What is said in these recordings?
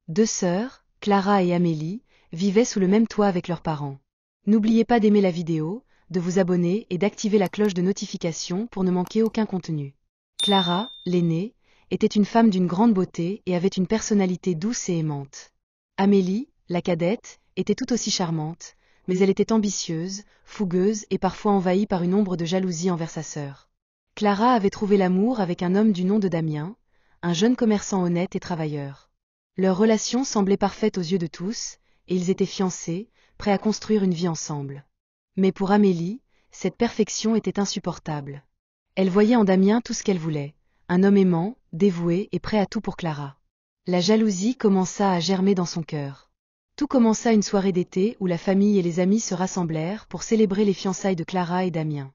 Deux sœurs, Clara et Amélie, vivaient sous le même toit avec leurs parents. N'oubliez pas d'aimer la vidéo, de vous abonner et d'activer la cloche de notification pour ne manquer aucun contenu. Clara, l'aînée, était une femme d'une grande beauté et avait une personnalité douce et aimante. Amélie, la cadette, était tout aussi charmante, mais elle était ambitieuse, fougueuse et parfois envahie par une ombre de jalousie envers sa sœur. Clara avait trouvé l'amour avec un homme du nom de Damien, un jeune commerçant honnête et travailleur. Leur relation semblait parfaite aux yeux de tous, et ils étaient fiancés, prêts à construire une vie ensemble. Mais pour Amélie, cette perfection était insupportable. Elle voyait en Damien tout ce qu'elle voulait, un homme aimant, dévoué et prêt à tout pour Clara. La jalousie commença à germer dans son cœur. Tout commença une soirée d'été où la famille et les amis se rassemblèrent pour célébrer les fiançailles de Clara et Damien.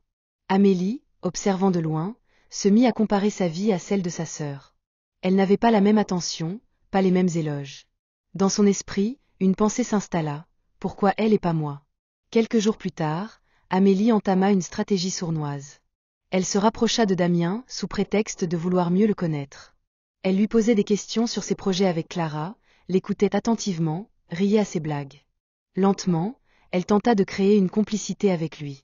Amélie, observant de loin, se mit à comparer sa vie à celle de sa sœur. Elle n'avait pas la même attention, pas les mêmes éloges. Dans son esprit, une pensée s'installa, pourquoi elle et pas moi? Quelques jours plus tard, Amélie entama une stratégie sournoise. Elle se rapprocha de Damien sous prétexte de vouloir mieux le connaître. Elle lui posait des questions sur ses projets avec Clara, l'écoutait attentivement, riait à ses blagues. Lentement, elle tenta de créer une complicité avec lui.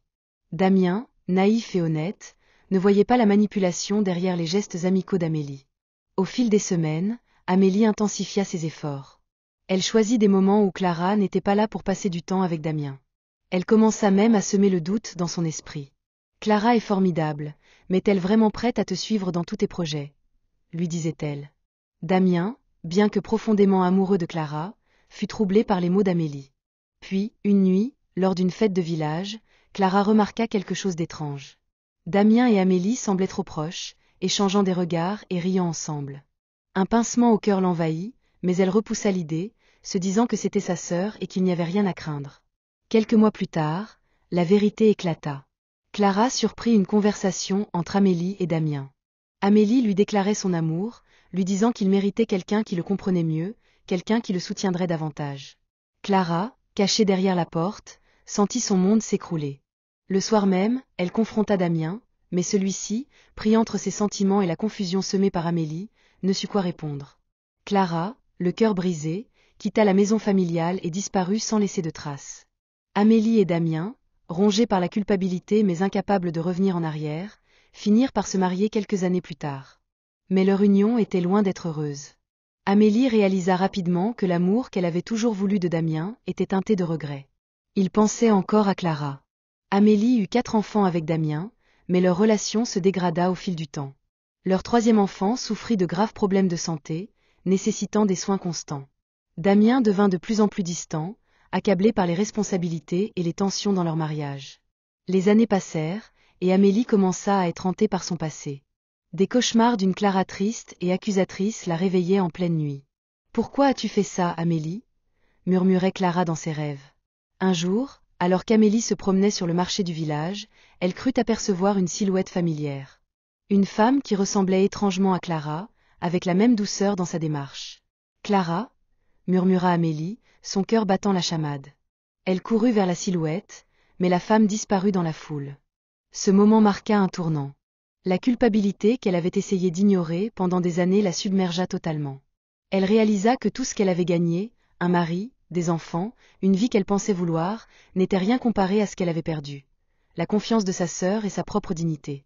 Damien, naïf et honnête, ne voyait pas la manipulation derrière les gestes amicaux d'Amélie. Au fil des semaines, Amélie intensifia ses efforts. Elle choisit des moments où Clara n'était pas là pour passer du temps avec Damien. Elle commença même à semer le doute dans son esprit. Clara est formidable, mais est-elle vraiment prête à te suivre dans tous tes projets? Lui disait-elle. Damien, bien que profondément amoureux de Clara, fut troublé par les mots d'Amélie. Puis, une nuit, lors d'une fête de village, Clara remarqua quelque chose d'étrange. Damien et Amélie semblaient trop proches, échangeant des regards et riant ensemble. Un pincement au cœur l'envahit, mais elle repoussa l'idée, se disant que c'était sa sœur et qu'il n'y avait rien à craindre. Quelques mois plus tard, la vérité éclata. Clara surprit une conversation entre Amélie et Damien. Amélie lui déclarait son amour, lui disant qu'il méritait quelqu'un qui le comprenait mieux, quelqu'un qui le soutiendrait davantage. Clara, cachée derrière la porte, sentit son monde s'écrouler. Le soir même, elle confronta Damien, mais celui-ci, pris entre ses sentiments et la confusion semée par Amélie, ne sut quoi répondre. Clara, le cœur brisé, quitta la maison familiale et disparut sans laisser de traces. Amélie et Damien, rongés par la culpabilité mais incapables de revenir en arrière, finirent par se marier quelques années plus tard. Mais leur union était loin d'être heureuse. Amélie réalisa rapidement que l'amour qu'elle avait toujours voulu de Damien était teinté de regrets. Il pensait encore à Clara. Amélie eut 4 enfants avec Damien, mais leur relation se dégrada au fil du temps. Leur 3e enfant souffrit de graves problèmes de santé, nécessitant des soins constants. Damien devint de plus en plus distant, accablé par les responsabilités et les tensions dans leur mariage. Les années passèrent, et Amélie commença à être hantée par son passé. Des cauchemars d'une Clara triste et accusatrice la réveillaient en pleine nuit. « Pourquoi as-tu fait ça, Amélie » murmurait Clara dans ses rêves. Un jour, alors qu'Amélie se promenait sur le marché du village, elle crut apercevoir une silhouette familière. Une femme qui ressemblait étrangement à Clara, avec la même douceur dans sa démarche. « Clara » murmura Amélie, son cœur battant la chamade. Elle courut vers la silhouette, mais la femme disparut dans la foule. Ce moment marqua un tournant. La culpabilité qu'elle avait essayé d'ignorer pendant des années la submergea totalement. Elle réalisa que tout ce qu'elle avait gagné, un mari, des enfants, une vie qu'elle pensait vouloir, n'était rien comparé à ce qu'elle avait perdu. La confiance de sa sœur et sa propre dignité.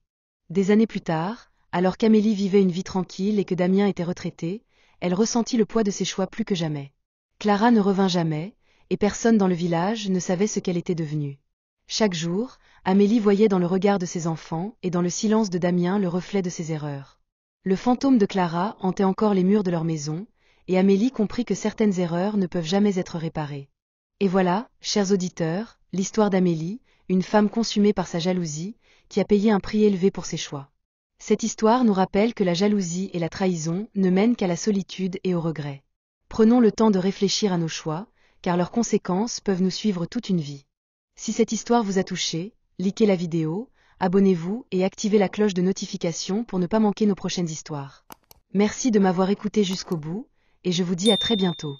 Des années plus tard, alors qu'Amélie vivait une vie tranquille et que Damien était retraité, elle ressentit le poids de ses choix plus que jamais. Clara ne revint jamais, et personne dans le village ne savait ce qu'elle était devenue. Chaque jour, Amélie voyait dans le regard de ses enfants et dans le silence de Damien le reflet de ses erreurs. Le fantôme de Clara hantait encore les murs de leur maison, et Amélie comprit que certaines erreurs ne peuvent jamais être réparées. Et voilà, chers auditeurs, l'histoire d'Amélie, une femme consumée par sa jalousie, qui a payé un prix élevé pour ses choix. Cette histoire nous rappelle que la jalousie et la trahison ne mènent qu'à la solitude et au regret. Prenons le temps de réfléchir à nos choix, car leurs conséquences peuvent nous suivre toute une vie. Si cette histoire vous a touché, likez la vidéo, abonnez-vous et activez la cloche de notification pour ne pas manquer nos prochaines histoires. Merci de m'avoir écouté jusqu'au bout, et je vous dis à très bientôt.